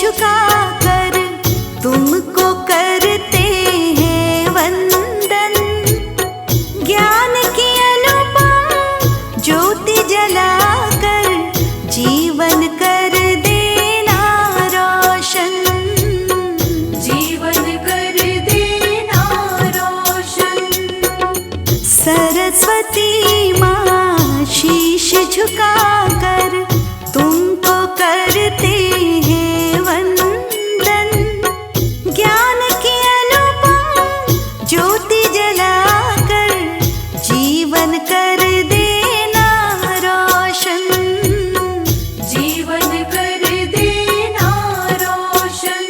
झुका कर तुमको करते हैं वंदन। ज्ञान की अनुपम ज्योति जलाकर जीवन कर देना रोशन। जीवन कर देना रोशन। सरस्वती माँ शीश झुकाकर तुमको करते हैं वंदन। ज्ञान की अनुपम ज्योति जलाकर जीवन कर देना रोशन। जीवन कर देना रोशन।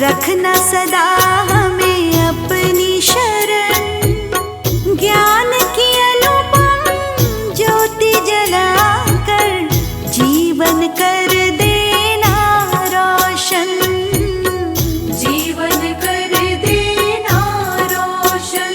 रखना सदा हमें अपनी शरण। ज्ञान की अनुपम ज्योति जलाकर जीवन कर देना रोशन। जीवन कर देना रोशन।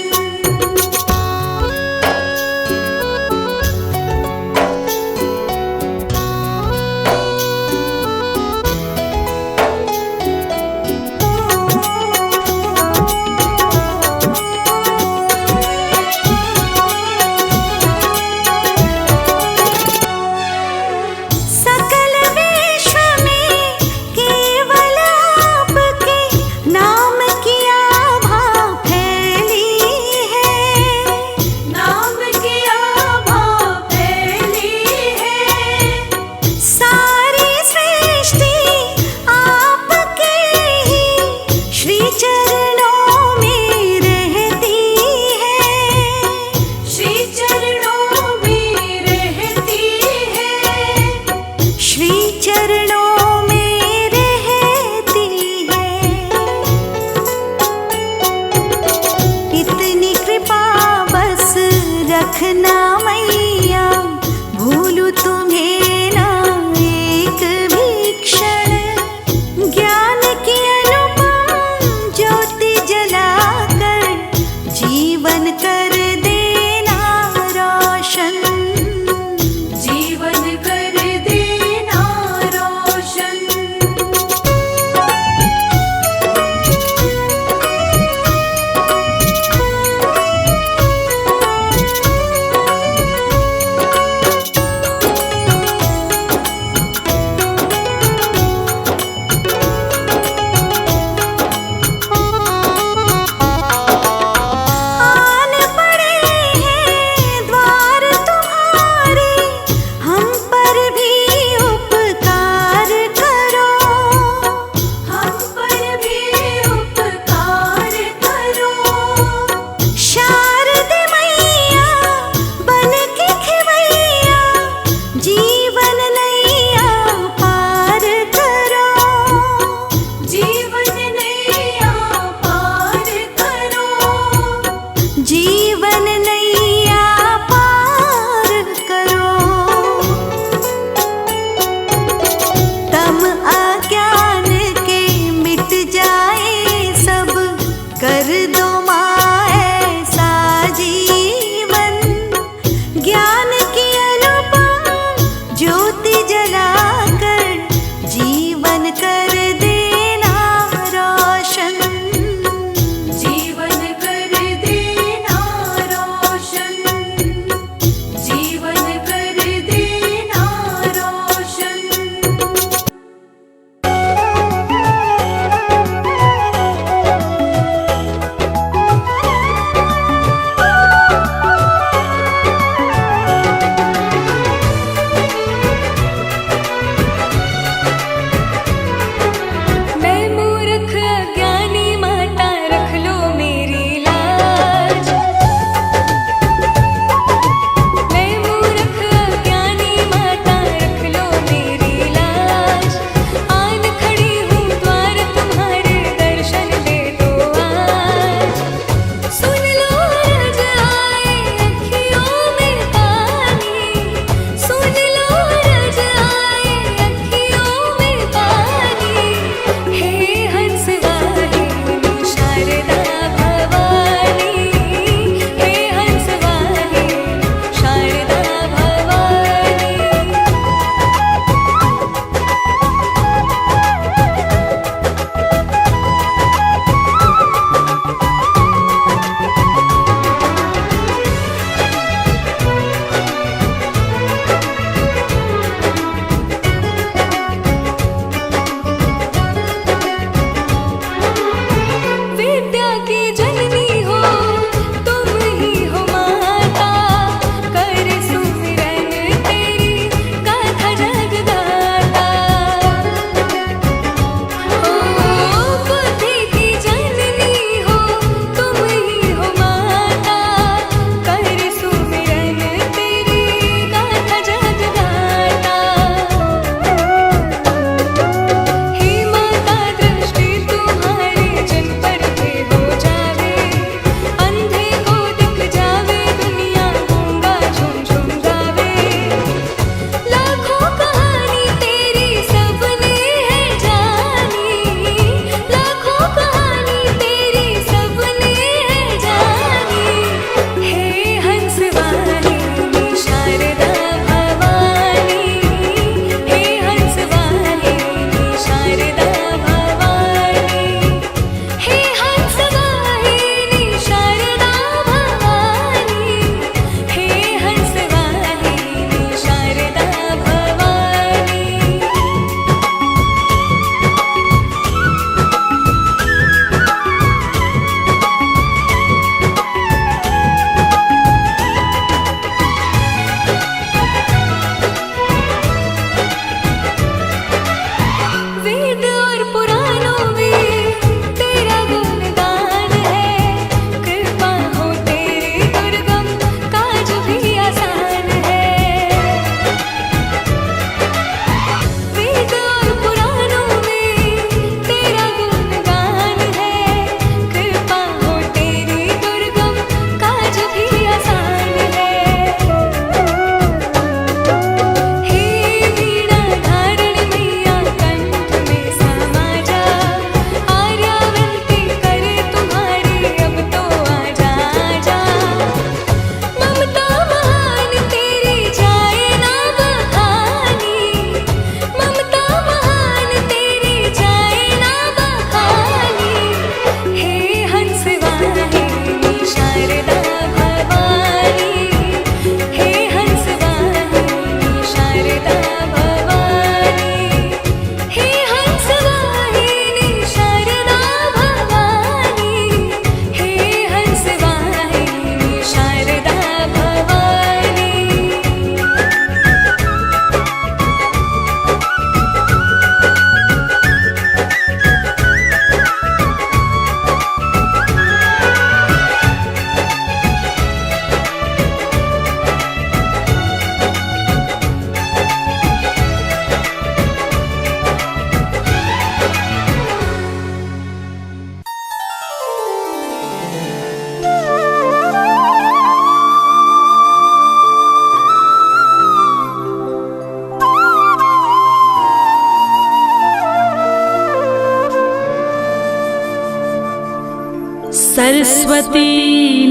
सरस्वती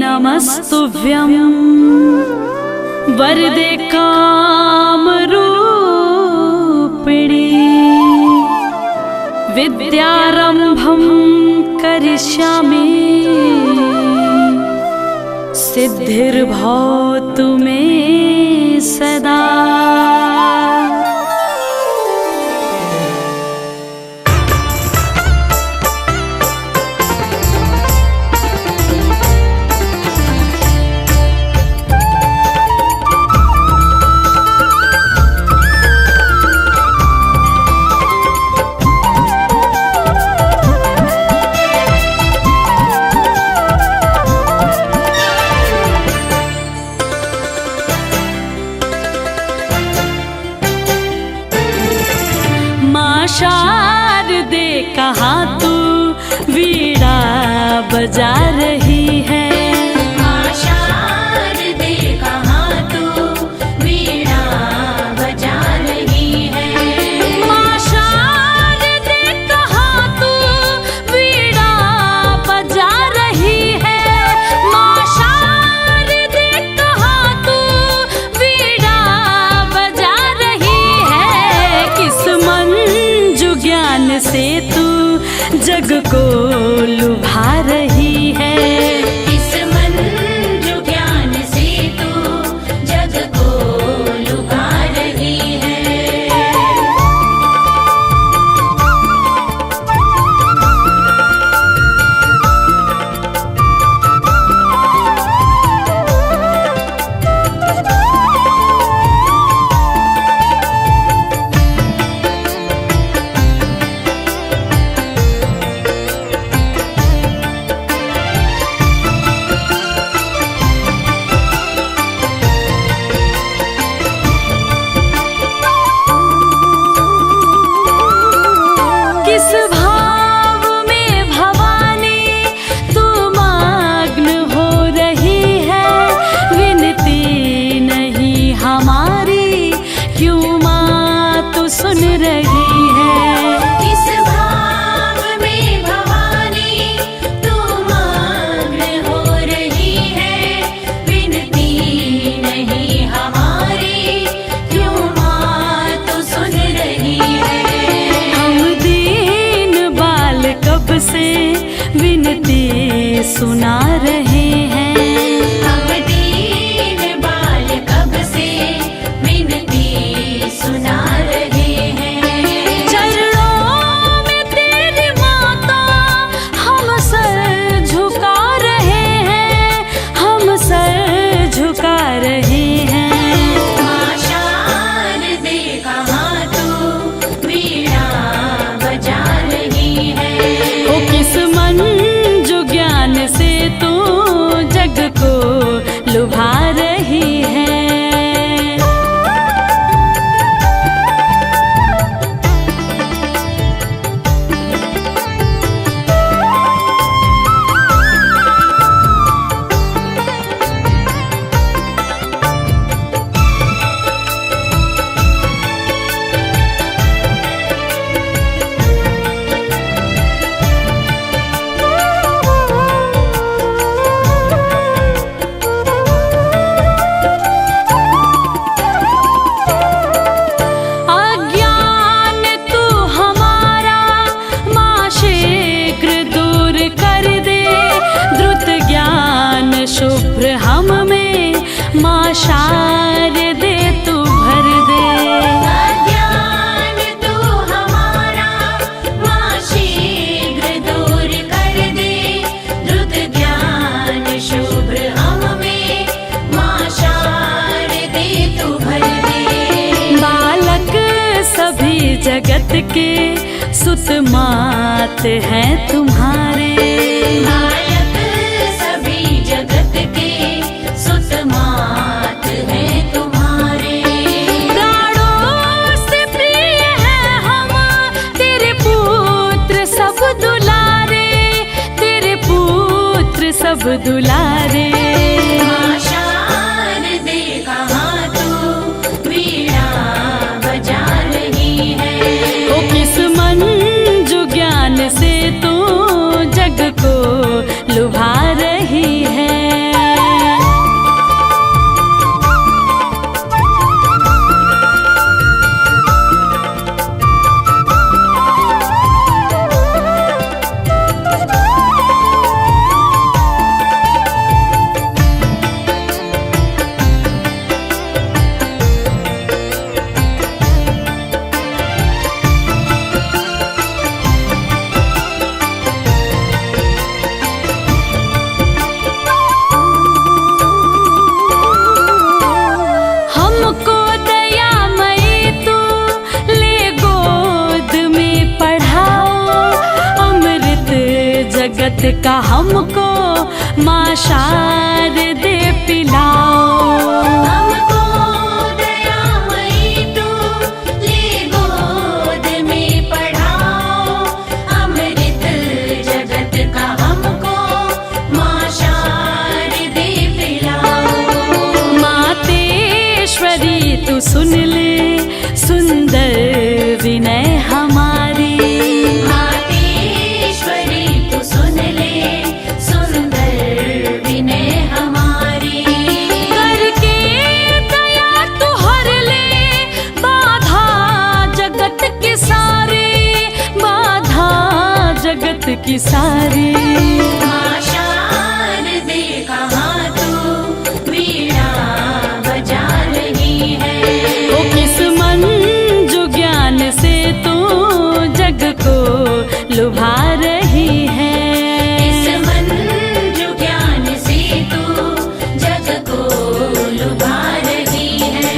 नमस्तुभ्यं वरदे कामरूपिणी विद्यारंभं करिष्यामि सिद्धिर्भवतु मे सदा। शारदे कहाँ तू वीणा बजा रही है। माँ शारदे कहाँ तू वीणा बजा रही है। माँ शारदे कहाँ तू वीणा बजा रही है। माँ शारदे कहाँ तू वीणा बजा रही है। किस ज्ञान से तू जग को लुभा रही है। इस मंजू ज्ञान से तू जग को लुभा रही है। किस भाव में भवानी तू मग्न हो रही है। विनती नहीं हमारी क्यों माँ तू सुन रही है। किस भाव में भवानी तू मग्न हो रही है। विनती नहीं हमारी क्यों माँ तू सुन रही है। कब से विनती सुना रहे हैं। हम दीन बाल कब से विनती सुना रहे हैं। चरणों में तेरी माता हम सर झुका रहे हैं। हम सर झुका रहे हैं। माँ शारदे कहाँ तू वीणा बजा रही है। किस मंजू ज्ञान से तू जग को लुभा रही है। शुभ्र हम में माँ शारदे तू भर दे। अज्ञान तू हमारा माँ शीघ्र दूर कर दे। द्रुत ज्ञान शुभ्र हम में माँ शारदे तू भर दे। बालक सभी जगत के सुत मात हैं तुम्हारे। जगत के सुत मात है तुम्हारे। प्राणों से प्रिय है हम तेरे पुत्र सब दुलारे। तेरे पुत्र सब दुलारे। माँ शारदे कहाँ तू वीणा बजा रही है। ओ किस मंजू ज्ञान से तू जग को लुभा जगत का हमको माँ शारदे पिलाओ। हमको दयामयी तू ले गोद में पढ़ाओ। अमृत जगत का हमको माँ शारदे पिलाओ। मातेश्वरी तू सुन ले सुंदर विनय हमारी। मातेश्वरी तू सुन ले सुंदर विनय हमारी। करके दया तू हर ले बाधा जगत की सारी, बाधा जगत की सारी। माँ शारदे कहाँ तू वीणा बजा रही है। ओ किस मंजू ज्ञान से तू जग को लुभा रही है। इस मंजू ज्ञान से तू जग को लुभा रही है।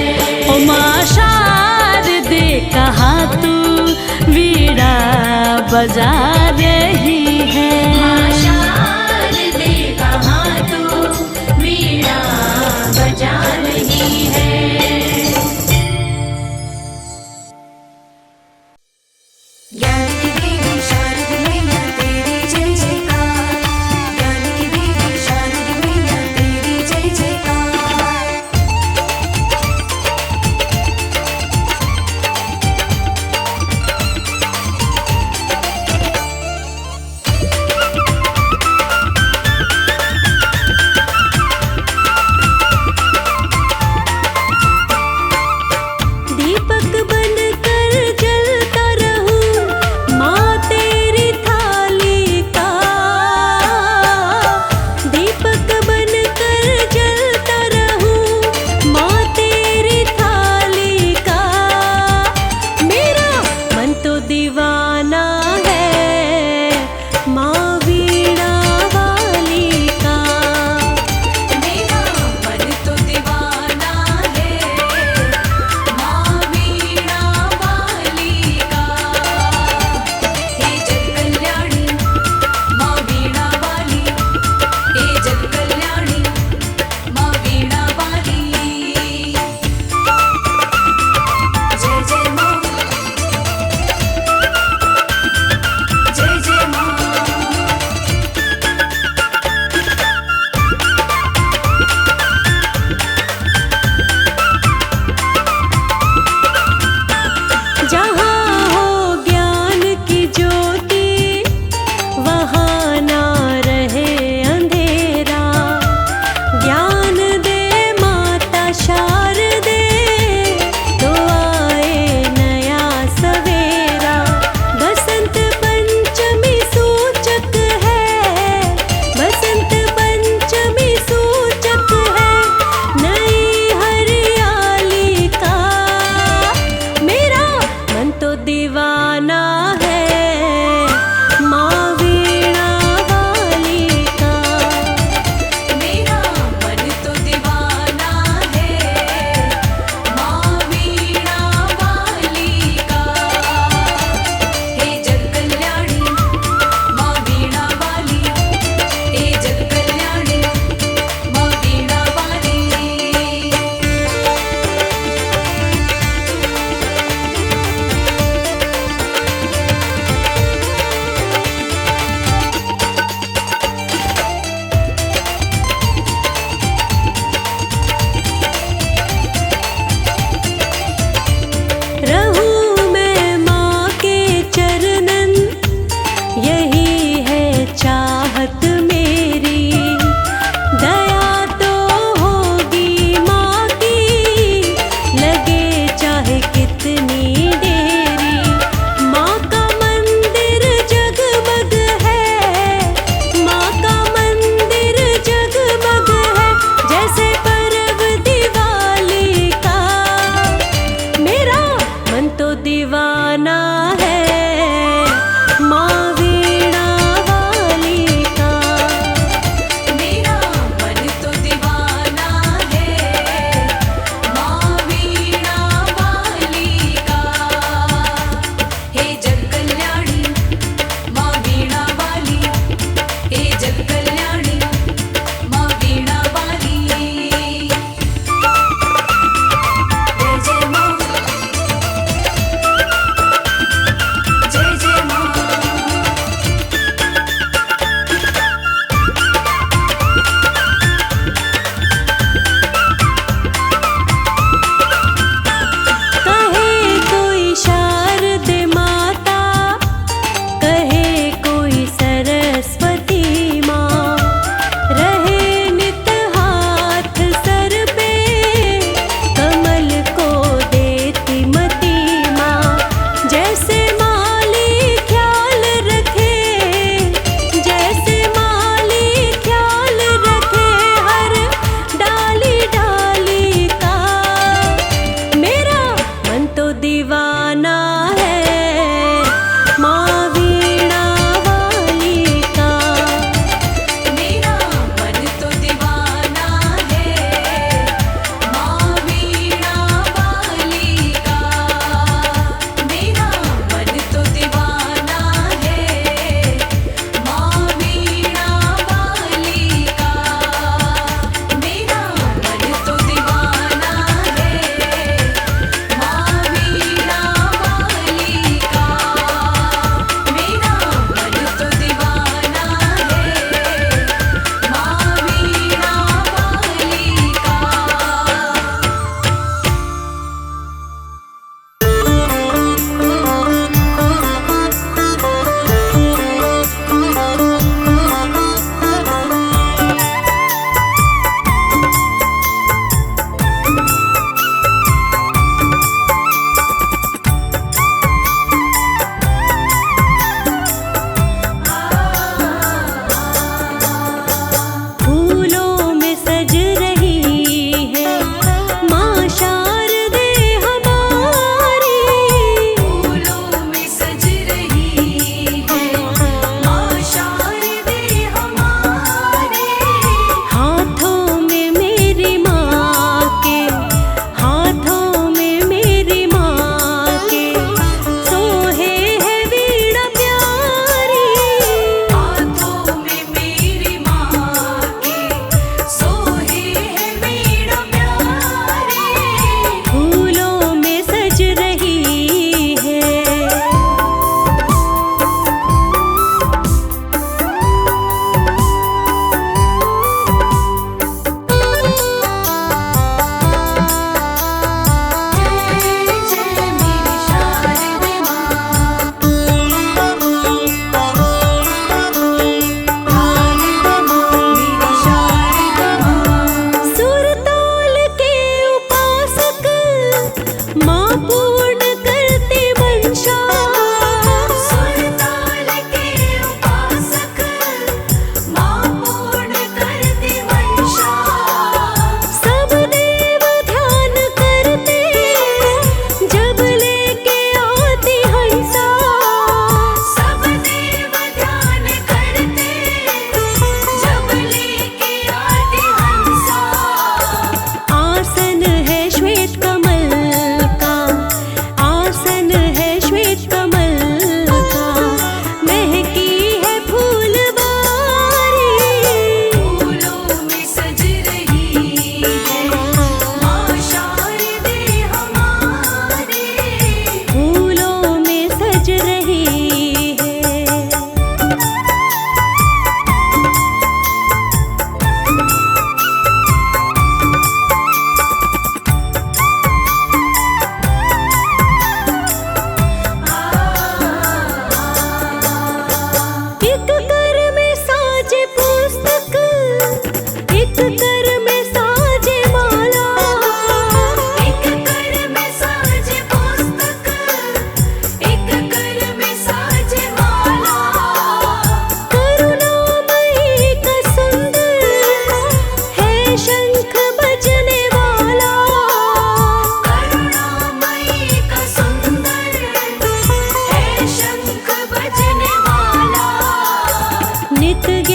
ओ माँ शारदे कहाँ तू वीणा बजा रही है। माँ शारदे कहाँ तू वीणा बजा रही है। ज्ञान की देवी शारद मैया तेरी जय जयकार। ज्ञान की देवी शारद मैया तेरी जय जयकार।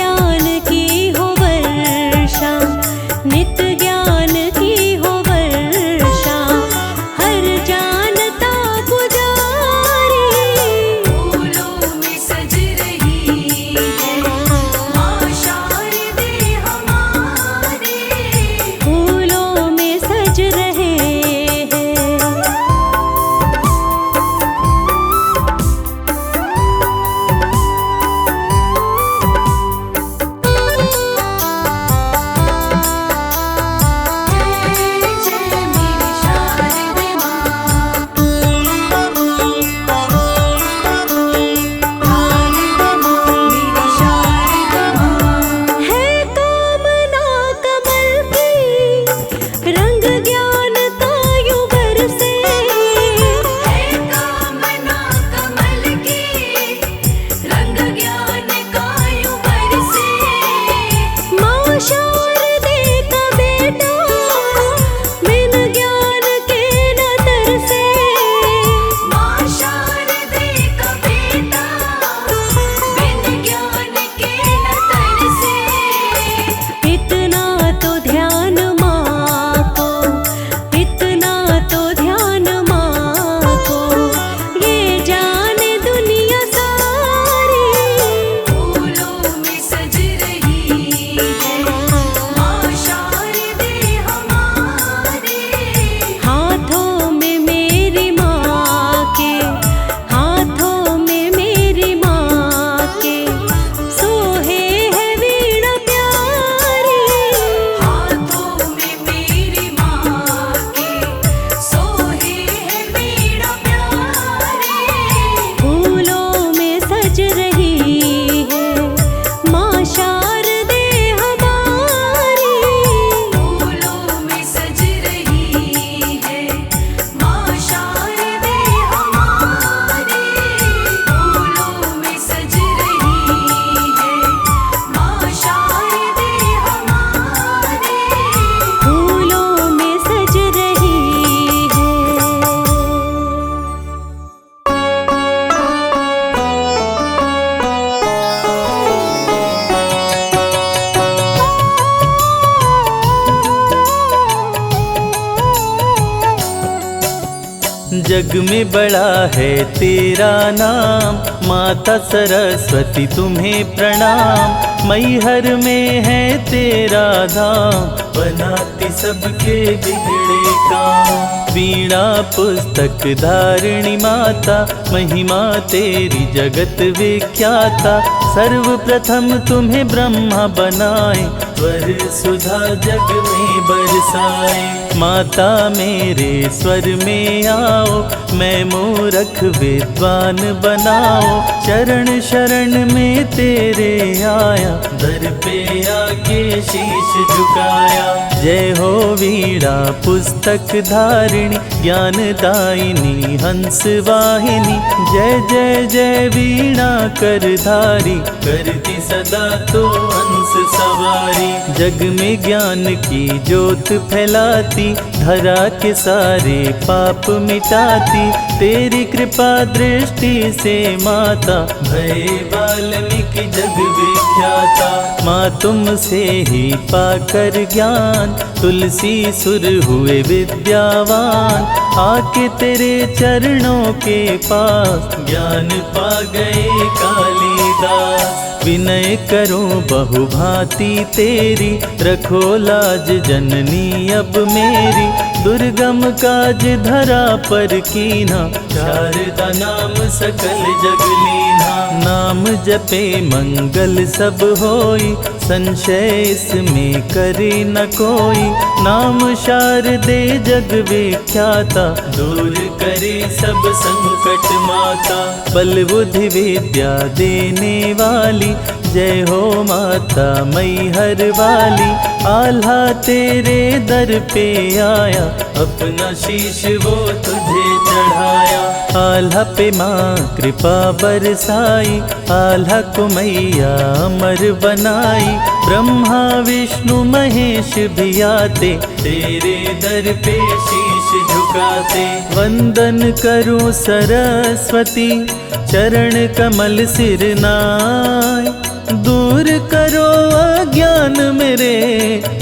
ज्ञान की हो वर्षा, नित ज्ञान की हो वर्षा, हर जानता पुजारी। फूलों में सज रही है माँ शारदे हमारे। फूलों में सज रहे हैं। जय जय मेरी शारदे माँ। शारदे माँ मेरी शारदे माँ। है कामना कमल की, रंग ज्ञान का यूं बरसे। है कामना कमल की, रंग ज्ञान का यूं बरसे। माँ शारदे का बेटा, बिन ज्ञान के न तरसे। माँ शारदे का बेटा, बिन ज्ञान के न तरसे। इतना तो ध्यान माँ को, इतना तो ध्यान माँ को, ये जाने दुनिया सारी। फूलों में सज रही है माँ शारदे हमारे। हाथों में मेरी माँ के, हाथों में मेरी माँ के, सोहे है वीणा प्यारी। हाथों में मेरी माँ के, सोहे है वीणा प्यारे। फूलों में सज रही है माँ शारदे हमारी। फूलों में सज रही है माँ शारदे हमारे। फूलों में सज रही है माँ शारदे हमारे। फूलों में सज रही है। जग में बड़ा है तेरा नाम, माता सरस्वती तुम्हें प्रणाम। मैहर में है तेरा धाम, बनाती सबके बिगड़े काम। वीणा पुस्तक धारिणी माता, महिमा तेरी जगत विख्याता। सर्वप्रथम तुम्हें ब्रह्मा बनाए, वर सुधा जग में बरसाए। माता मेरे स्वर में आओ, मैं मूरख विद्वान बनाओ। चरण शरण में तेरे आया, दर पे आके शीश झुकाया। जय हो वीणा पुस्तक धारिणी, ज्ञान दायिनी हंस वाहिनी। जय जय जय वीणा करधारी, करती सदा तो हंस सवारी। जग में ज्ञान की ज्योत फैलाती, धरा के सारे पाप मिटाती। तेरी कृपा दृष्टि से माता, भय वाल्मीकि जग विख्याता। माँ तुमसे ही पाकर ज्ञान, तुलसी सुर हुए विद्यावान। आके तेरे चरणों के पास, ज्ञान पा गए कालिदास। विनय करूं बहुभांति तेरी, रखो लाज जननी अब मेरी। दुर्गम काज धरा पर कीन्हा, शारदा नाम सकल जग लीन्हा। नाम जपे मंगल सब होई, संशय इसमें करे न कोई। नाम शारदे जग विख्याता, दूर करे सब संकट माता। बल बुद्धि विद्या देने वाली, जय हो माता मैहर वाली। आल्हा तेरे दर पे आया, अपना शीश वो तुझे चढ़ाया। आल्हा पे माँ कृपा बरसाई, आल्हा को मैया अमर बनाई। ब्रह्मा विष्णु महेश भी आते, तेरे दर पे शीश झुकाते। वंदन करूं सरस्वती, चरण कमल सिर नाय। दूर करो अज्ञान मेरे,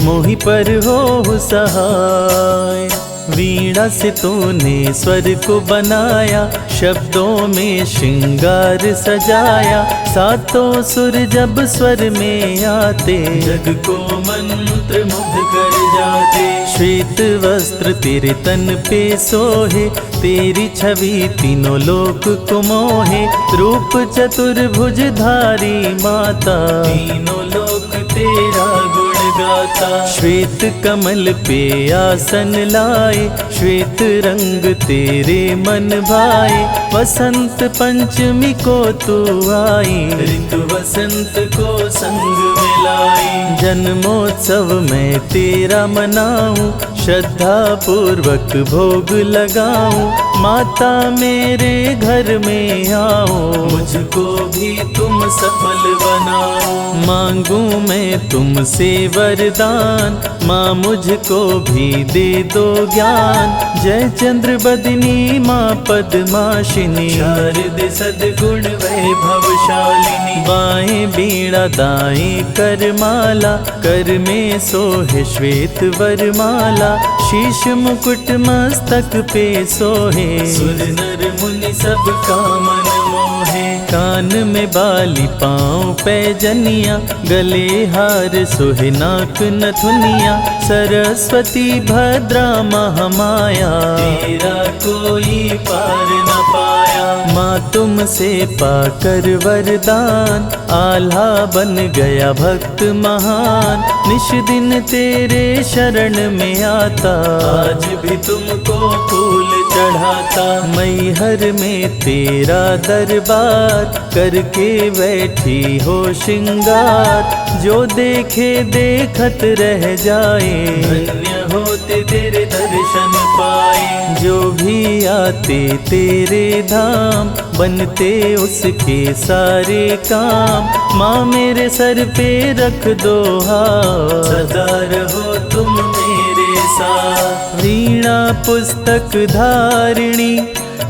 मोहि पर हो सहाय। वीणा से तूने स्वर को बनाया, शब्दों में श्रृंगार सजाया। सातों सुर जब स्वर में आते, जग को मंत्र मुग्ध कर जाते। श्वेत वस्त्र तेरे तन पे सोहे, तेरी छवि तीनों लोक को मोहे। रूप चतुर्भुज धारी माता, तीनों लोक तेरा गुण गाता। श्वेत कमल पे आसन लाए, श्वेत रंग तेरे मन भाए। वसंत पंचमी को तू आई, ऋतु वसंत को संग मिलाई। जन्मोत्सव मैं तेरा मनाऊं, श्रद्धा पूर्वक भोग लगाऊं। माता मेरे घर में आओ, मुझको भी तुम सफल बनाओ। मांगू मैं तुमसे वरदान, माँ मुझको भी दे दो ज्ञान। जय चंद्र बदनी माँ पद्माशिनी, शारदे सद्गुण वैभवशालिनी। बाएं बीड़ा दाएं कर माला, कर में सोहे श्वेत वरमाला। शीश मुकुट मस्तक पे सोहे, सुर नर मुनि सब का मन मोहे। कान में बाली पाँव पैजनिया, गले हार सोहे नाक नथुनिया। सरस्वती भद्रा महामाया, तेरा कोई पार न पाया। माँ तुमसे पाकर वरदान, आल्हा बन गया भक्त महान। निश दिन तेरे शरण में आता, आज भी तुमको फूल चढ़ाता। मैहर में तेरा दरबार, करके बैठी हो श्रृंगार। जो देखे देखत रह जाए, धन्य होते तेरे दर्शन पाए। जो भी आते तेरे धाम, बनते उसके सारे काम। माँ मेरे सर पे रख दो हाथ, सदा रहो तुम मेरे साथ। वीणा पुस्तक धारिणी,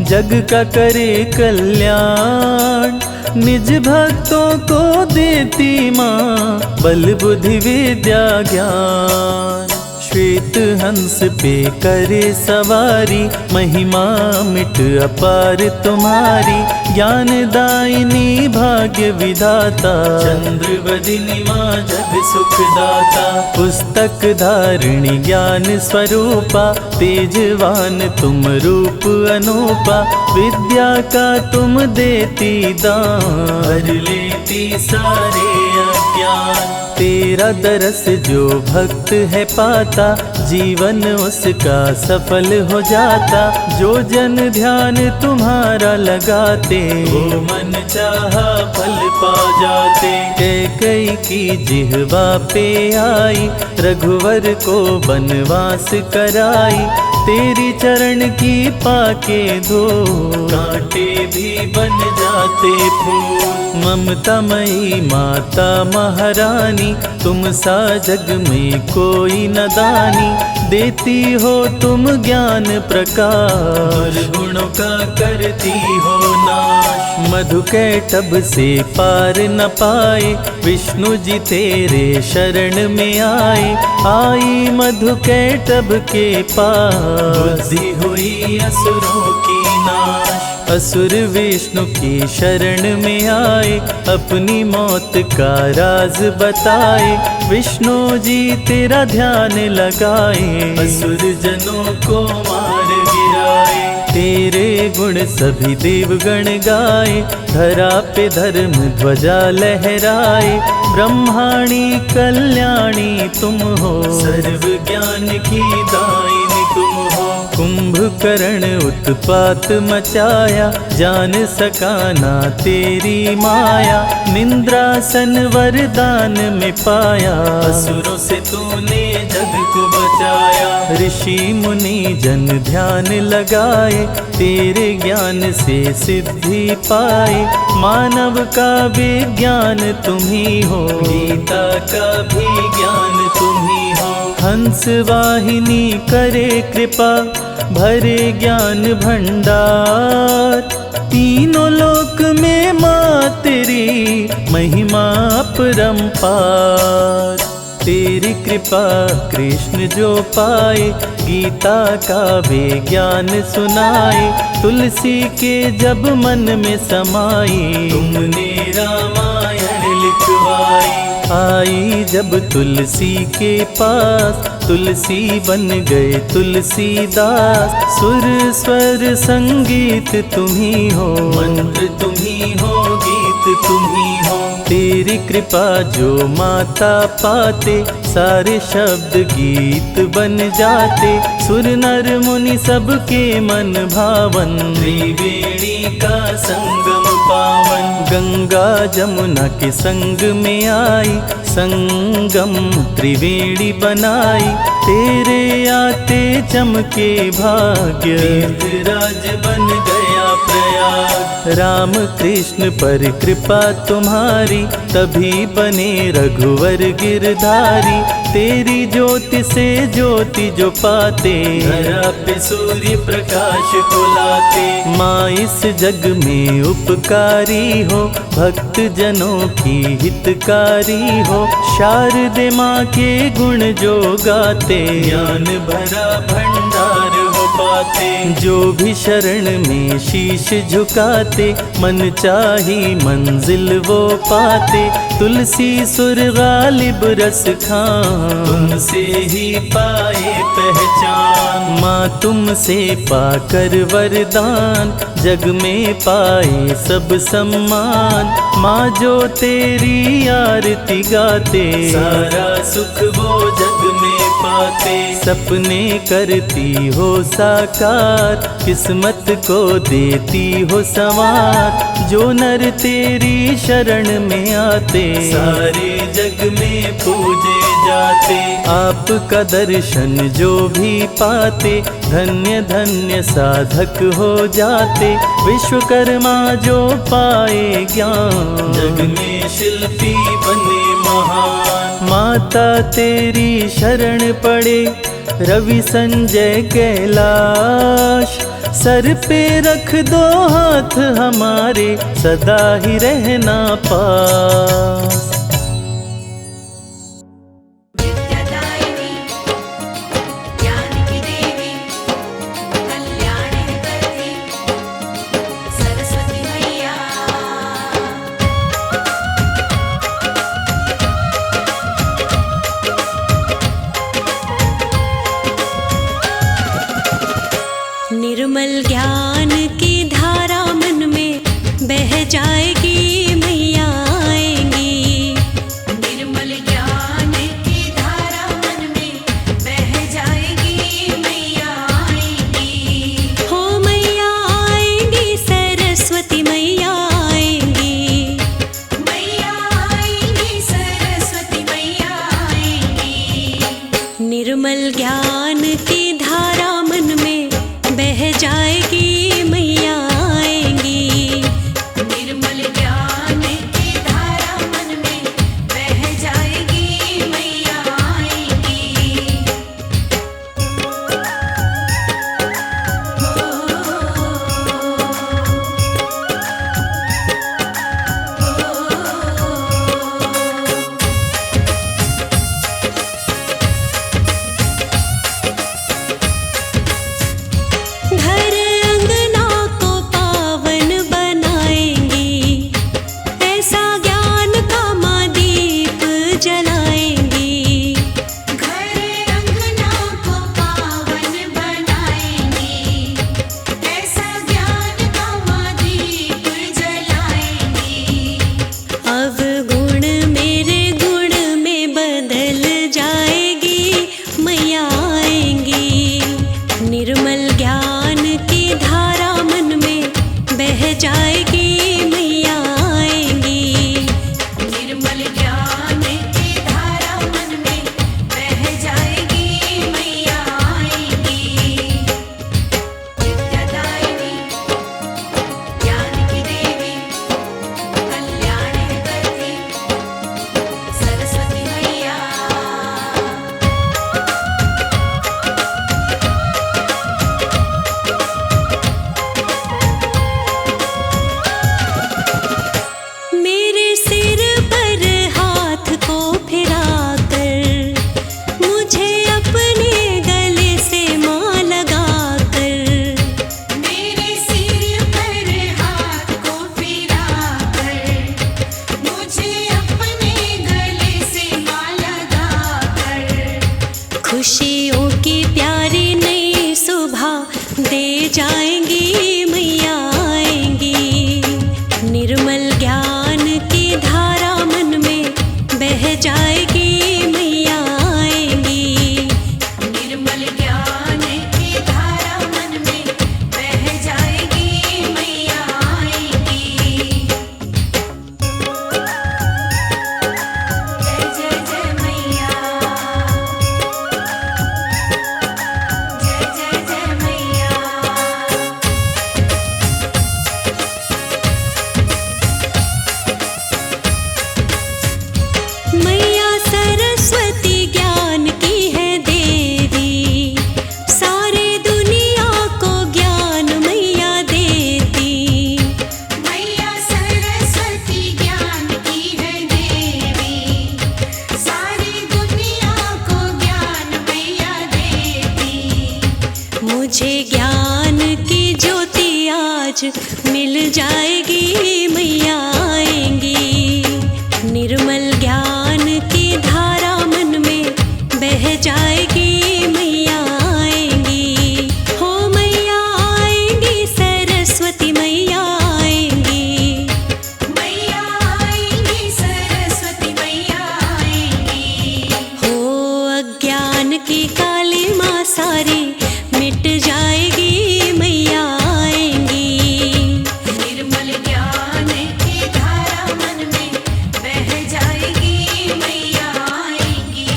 जग का करे कल्याण। निज भक्तों को देती माँ, बल बुद्धि विद्या ज्ञान। श्वेत हंस पे करे सवारी, महिमा मिट अपार तुम्हारी। ज्ञान दायिनी भाग्य विधाता, चंद्र बदिनी माँ जग सुख दाता। पुस्तक धारिणी ज्ञान स्वरूपा, तेजवान तुम रूप अनूपा। विद्या का तुम देती दान, हर लेती सारे अज्ञान। तेरा दरस जो भक्त है पाता, जीवन उसका सफल हो जाता। जो जन ध्यान तुम्हारा लगाते, वो मन चाहा फल पा जाते। कैकेयी की जिह्वा पे आई, रघुवर को वनवास कराई। तेरी चरण की पाके धो, कांटे भी बन जाते फूल। ममतामयी माता महारानी, तुम सा जग में कोई न दानी। देती हो तुम ज्ञान प्रकाश, गुणों का करती हो नाश। मधुकैटभ से पार न पाए, विष्णु जी तेरे शरण में आए। आई मधुकैटभ के पास, बुद्धि हुई असुरों की नाश। असुर विष्णु की शरण में आए, अपनी मौत का राज बताए। विष्णु जी तेरा ध्यान लगाए, असुर जनों को मार गिराए। तेरे गुण सभी देवगण गाए, धरा पे धर्म ध्वजा लहराए। ब्रह्माणी कल्याणी तुम हो, सर्व ज्ञान की दायिनी तुम हो। कुंभकर्ण उत्पात मचाया, जान सका ना तेरी माया। निंद्रासन वरदान में पाया, असुरों से तूने जग को बचाया। ऋषि मुनि जन ध्यान लगाए, तेरे ज्ञान से सिद्धि पाए। मानव का विज्ञान तुम ही हो, गीता का भी ज्ञान तुम ही हो। हंस वाहिनी करे कृपा, भरे ज्ञान भंडार। तीनों लोक में माँ तेरी महिमा अपरंपार। तेरी कृपा कृष्ण जो पाए, गीता का वे ज्ञान सुनाए। तुलसी के जब मन में समाई, तुमने रामायण लिखवाई। आई जब तुलसी के पास, तुलसी बन गए तुलसीदास। सुर स्वर संगीत तुम्ही हो, मंत्र तुम्ही हो, गीत तुम्ही हो। तेरी कृपा जो माता पाते, सारे शब्द गीत बन जाते। सुर नर मुनि सबके मन भावन, त्रिवेणी का संगम पावन। गंगा जमुना के संग में आई, संगम त्रिवेणी बनाई। तेरे आते चमके भाग्य, तीर्थराज बन गया प्रयाग। राम कृष्ण पर कृपा तुम्हारी, तभी बने रघुवर गिरधारी। तेरी ज्योति से ज्योति जो पाते, धरा पे सूर्य प्रकाश को लाते। माँ इस जग में उपकारी हो, भक्त जनों की हितकारी हो। शारदे माँ के गुण जो गाते, ज्ञान भरा भंडार हो पाते। जो भी शरण में शीश झुकाते, मन चाही मंजिल वो पाते। तुलसी सुर गालिब रस खान, तुमसे ही पाए पहचान। माँ तुमसे पाकर वरदान, जग में पाए सब सम्मान। माँ जो तेरी आरती गाते, सारा सुख वो जग में पाते। सपने करती हो साकार, किस्मत को देती हो संवार। जो नर तेरी शरण में आते, सारे जग में पूजे जाते। आपका दर्शन जो भी पाते, धन्य धन्य साधक हो जाते। विश्वकर्मा जो पाए ज्ञान, जग में शिल्पी बने महान। माता तेरी शरण पड़े, रवि संजय कैलाश। सर पे रख दो हाथ हमारे, सदा ही रहना पास। विद्यादायिनी ज्ञान की देवी, कल्याणी करती सरस्वती मैया। निर्मल ज्ञान की धारा मन में बह जाएगी, मैया आएंगी। निर्मल ज्ञान की धारा मन में बह जाएगी, मैया आएगी। हो मैया आएंगी, सरस्वती मैया आएंगी। मैया आएगी, सरस्वती मैया आएगी। निर्मल ज्ञान की धारा मन में बह जाएगी, मैया आएंगी। निर्मल ज्ञान की धारा मन में बह जाएगी, मैया आएगी। खुशियों की प्यारी नई सुबह दे जाएंगी मैया आएंगी। निर्मल ज्ञान की धारा मन में बह जाएगी मैया आएंगी। निर्मल ज्ञान की धारा मन में बह जाएगी मैया आएंगी। जय जय जय मैया, जय जय जय मैया। मैया सरस्वती ज्ञान की है देवी, सारे दुनिया को ज्ञान मैया देती। मैया सरस्वती ज्ञान की है देवी, सारी दुनिया को ज्ञान मैया देती। मुझे ज्ञान की ज्योति आज मिल जाएगी मैया आएंगी। निर्मल ज्ञान की धारा मन में बह जाएगी मैया आएंगी। हो मैया आएंगी सरस्वती मैया आएंगी। मैया आएंगी सरस्वती मैया आएंगी। हो अज्ञान की काली माँ सारी मिट जाएगी मैया आएंगी। निर्मल ज्ञान की धारा मन में बह जाएगी मैया आएंगी।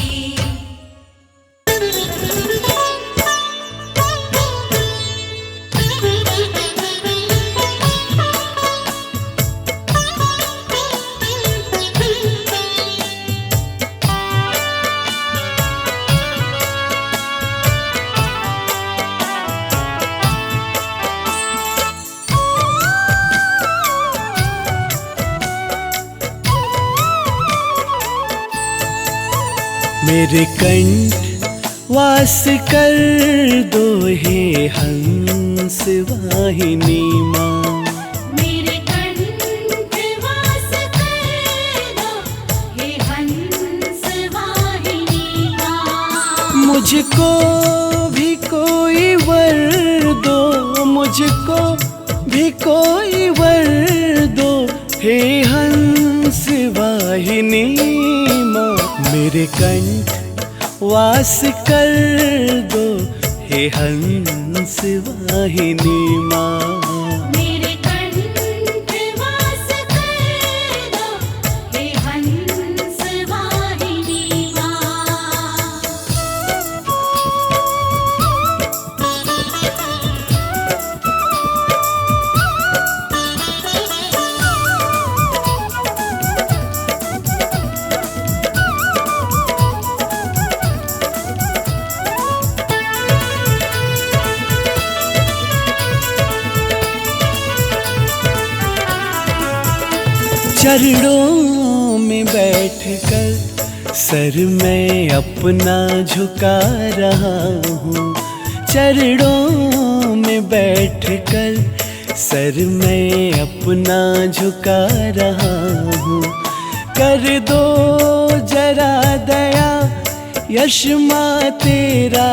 मेरे कंठ वास कर दो हे हंस वाहिनी माँ। मेरे कंठ वास कर दो हे हंस वाहिनी माँ। मुझको भी कोई वर दो, मुझको भी कोई वर दो हे हंस वाहिनी माँ। मेरे कंठ वास कर दो हे हंस वाहिनी माँ। मेरे कंठ वास कर दो हे हंस वाहिनी माँ। चरणों में बैठकर सर मैं अपना झुका रहा हूँ। चरणों में बैठकर सर मैं अपना झुका रहा हूँ। कर दो जरा दया यश माँ तेरा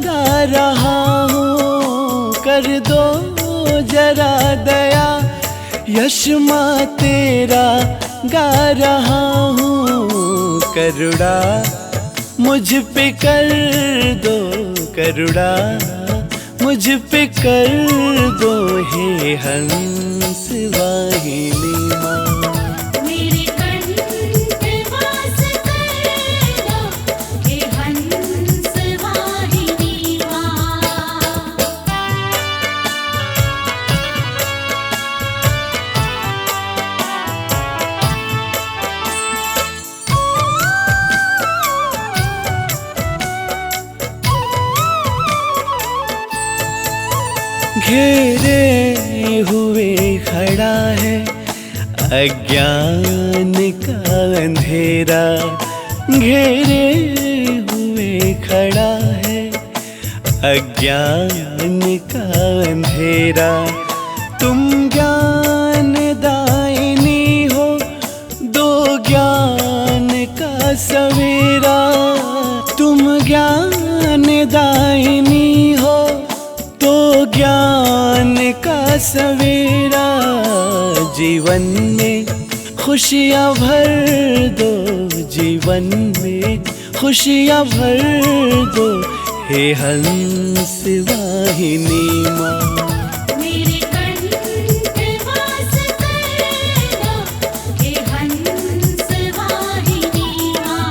गा रहा हूँ। कर दो जरा दया यश माँ तेरा गा रहा हूँ। करुणा मुझ पे कर दो, करुणा मुझ पे कर दो हे हंस वाहिनी माँ। मेरे कंठ वास कर दो हे हंस वाहिनी माँ। घेरे हुए खड़ा है अज्ञान का अंधेरा। घेरे हुए खड़ा है अज्ञान का अंधेरा। तुम ज्ञान दायिनी हो, दो ज्ञान का सवेरा। तुम ज्ञान दायिनी हो तो ज्ञान का सवेरा, जीवन में खुशियाँ भर दो, जीवन में खुशियाँ भर दो, हे हंस वाहिनी माँ। मेरे कंठ वास कर दो, हे हंस वाहिनी माँ।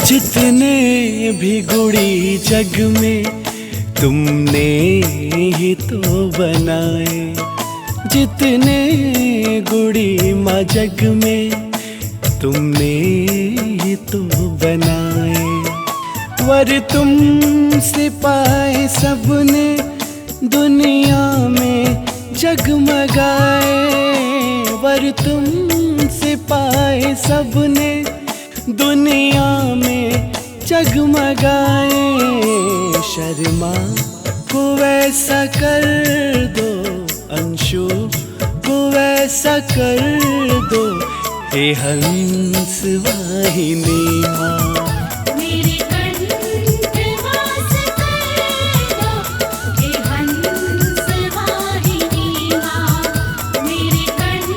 जितने भी गुड़ी जग में तुमने ही तो बनाए, जितने गुड़ी माँ जग में तुमने ही तो बनाए। वर तुमसे पाए सबने दुनिया में जगमगाए, वर तुमसे पाए सबने दुनिया में जगमगाए। शर्मा को वैसा कर दो, अंशु को वैसा कर दो, हे हंस वाहिनी माँ। मेरे कंठ वास कर दो, हे हंस वाहिनी माँ। मेरे कंठ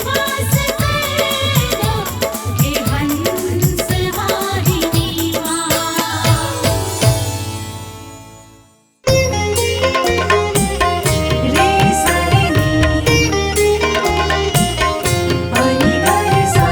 वास कर दो, हे हंस वाहिनी माँ। रे सा रे नी, पानी गा रे सा।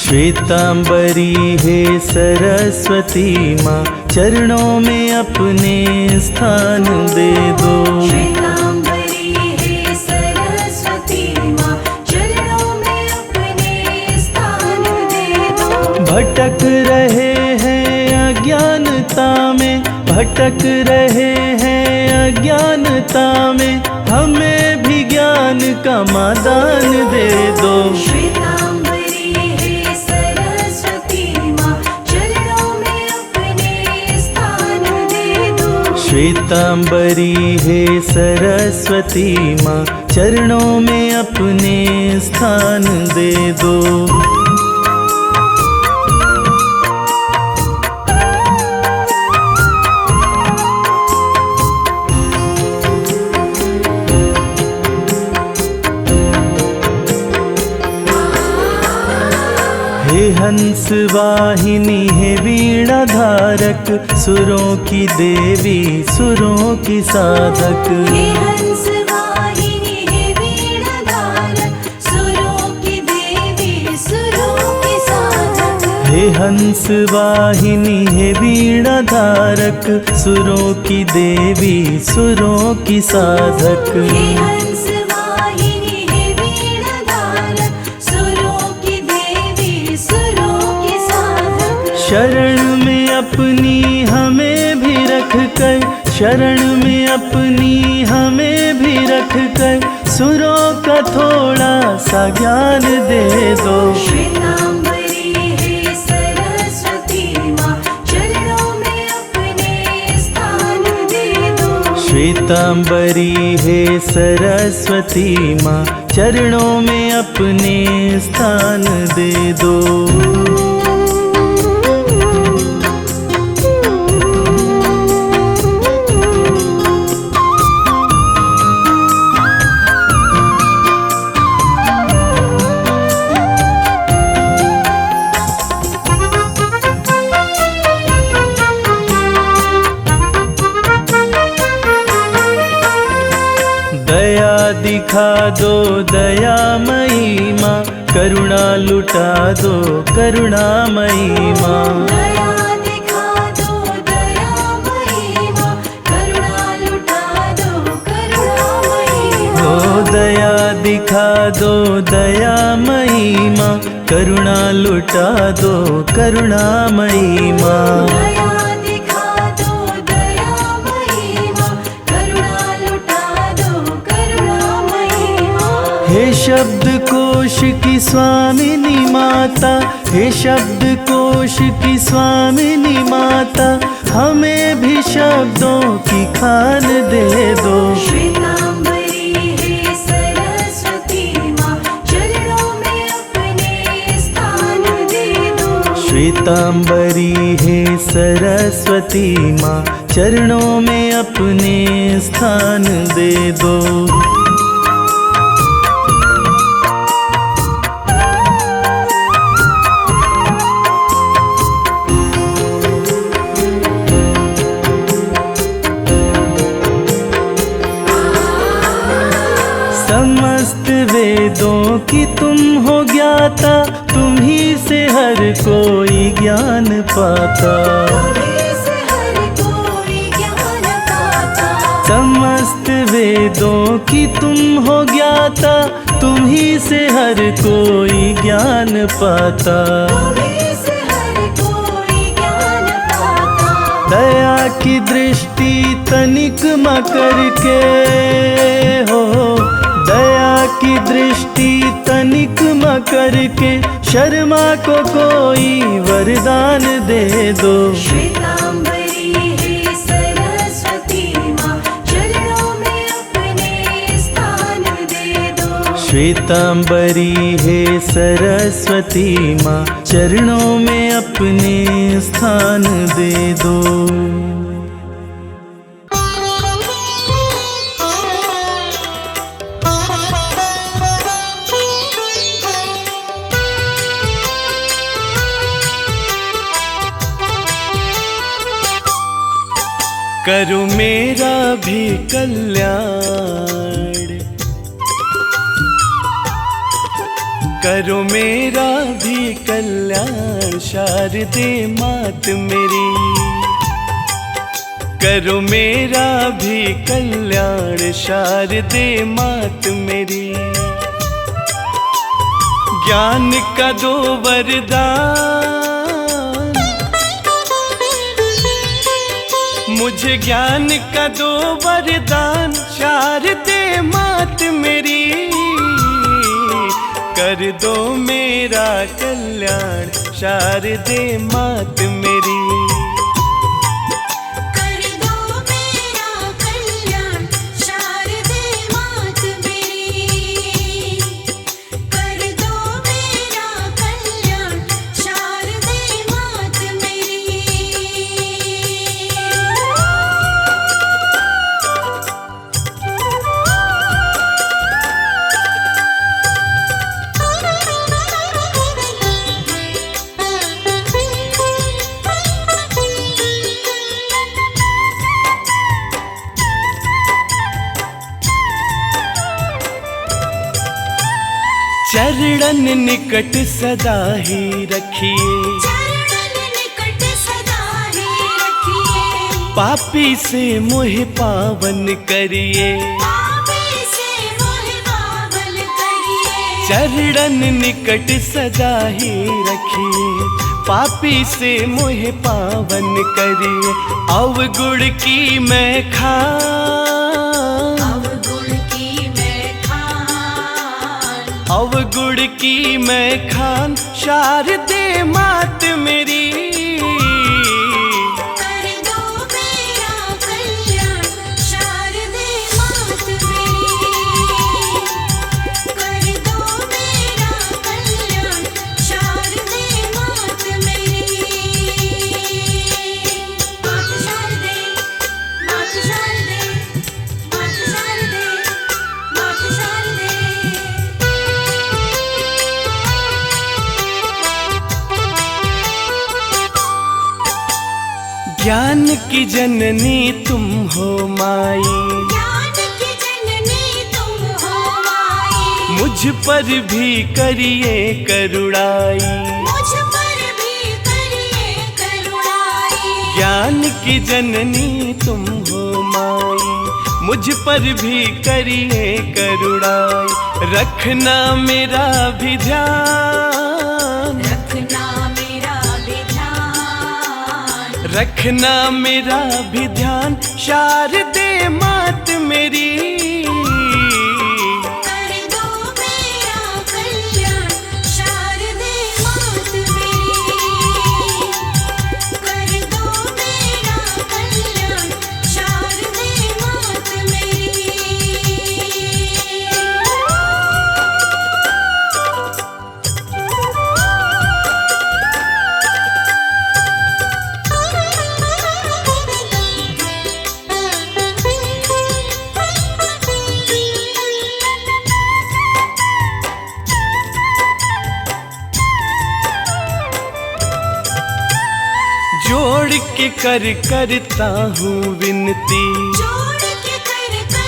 श्वेतांबरी हे सरस्वती माँ, चरणों में अपने स्थान दे दो। श्वेतांबरी हे सरस्वती माँ, चरणों में अपने स्थान दे दो। भटक रहे हैं अज्ञानता में, भटक रहे हैं अज्ञानता में, हमें भी ज्ञान का मादान दे दो। श्वेतांबरी हे सरस्वती माँ, चरणों में अपने स्थान दे दो। श्वेतांबरी हे सरस्वती माँ, चरणों में अपने स्थान दे दो। हे हंस वाहिनी हे वीणा धारक, सुरों की देवी सुरों की साधक। हे हंस वाहिनी हे वीणा धारक, सुरों की देवी सुरों की साधक। हे हंस वाहिनी हे वीणा धारक, सुरों की देवी सुरों की साधक। हे हंस वाहिनी हे वीणा धारक, सुरों की देवी सुरों की साधक। शरण में अपनी हमें भी रख कर, शरण में अपनी हमें भी रख कर, सुरों का थोड़ा सा ज्ञान दे दो। श्वेतांबरी हे सरस्वती माँ, चरणों में अपने स्थान दे दो। श्वेतांबरी हे सरस्वती माँ, चरणों में अपने स्थान दे दो। दया दिखा दो दयामयी माँ, करुणा लुटा दो करुणामयी माँ। दया दिखा दो दयामयी माँ, करुणा लुटा दो करुणामयी दिखा दो दयामयी माँ, करुणा लुटा दो करुणामयी माँ। दया दिखा दो दयामयी माँ, करुणा लुटा दो करुणामयी माँ। हे शब्द कोश की स्वामिनी माता, हे शब्द कोश की स्वामिनी माता, हमें भी शब्दों की खान दे दो। श्वेतांबरी है सरस्वती माँ, चरणों में अपने स्थान दे दो। श्वेतांबरी है सरस्वती माँ, चरणों में अपने स्थान दे दो। समस्त वेदों की तुम हो ज्ञाता, तुम्ही से हर कोई ज्ञान पाता। तुम्हीं से हर कोई ज्ञान पाता। समस्त वेदों की तुम हो ज्ञाता, तुम्ही से हर कोई ज्ञान पाता। तुम्हीं से हर कोई ज्ञान पाता। दया की दृष्टि तनिक म करके हो, दया की दृष्टि तनिक म करके, शर्मा को कोई वरदान दे दो। श्वेतांबरी है सरस्वती माँ, चरणों में अपने स्थान दे दो। श्वेतांबरी है सरस्वती माँ, चरणों में अपने स्थान दे दो। करो मेरा भी कल्याण, करो मेरा भी कल्याण, शारदे मात मेरी। करो मेरा भी कल्याण, शारदे मात मेरी। ज्ञान का दो वरदान, मुझे ज्ञान का दो वरदान, शारदे मात मेरी। कर दो मेरा कल्याण, शारदे मात मेरी। कर दो मेरा कल्याण, शारदे मात मेरी। कर दो मेरा कल्याण, शारदे मात मेरी। चरणन निकट सदा ही रखिए, चरणन निकट सदा ही रखिए। पापी से मोह पावन करिए। पापी से मोह पावन करिए। चरणन निकट सदा ही रखिए, पापी से मोह पावन करिए। अवगुण की मैं खान, अवगुण की मैं खान। अवगुण की मैं खान, शारदे मात मेरी। कर दो मेरा कल्याण, शारदे मात मेरी। कर दो मेरा कल्याण, शारदे मात मेरी। मात शारदे, मात शारदे, मात शारदे, मात शारदे। ज्ञान की जननी तुम हो माई, ज्ञान की जननी तुम हो माई। मुझ पर भी करिए करुणाई। मुझ पर भी करिए करुणाई। ज्ञान की जननी तुम हो माई, मुझ पर भी करिए करुणाई, रखना मेरा भी ध्यान, रखना मेरा भी ध्यान, रखना मेरा भी ध्यान, शारदे मात मेरी। कर दो मेरा कल्याण शारदे मात मेरी, कर दो मेरा कल्याण शारदे मात मेरी। जोड़ के करता हूँ विनती, जोड़ के करता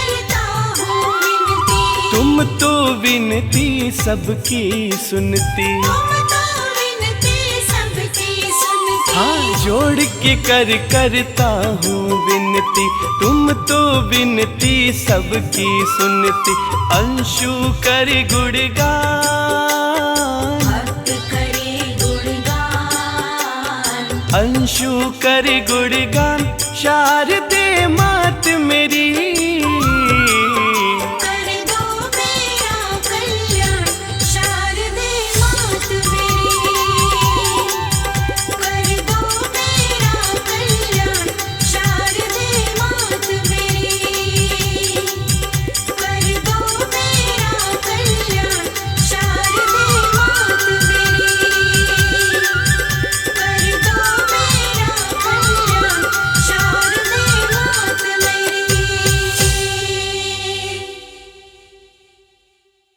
हूँ विनती, तुम तो विनती सबकी सुनती। तुम तो विनती सबकी सुनती। हाँ, जोड़ के करता हूँ विनती, तुम तो विनती सबकी सुनती। अंशु कर गुणगान, भक्त करे गुणगान, अंशु कर गुणगान, शारदे माँ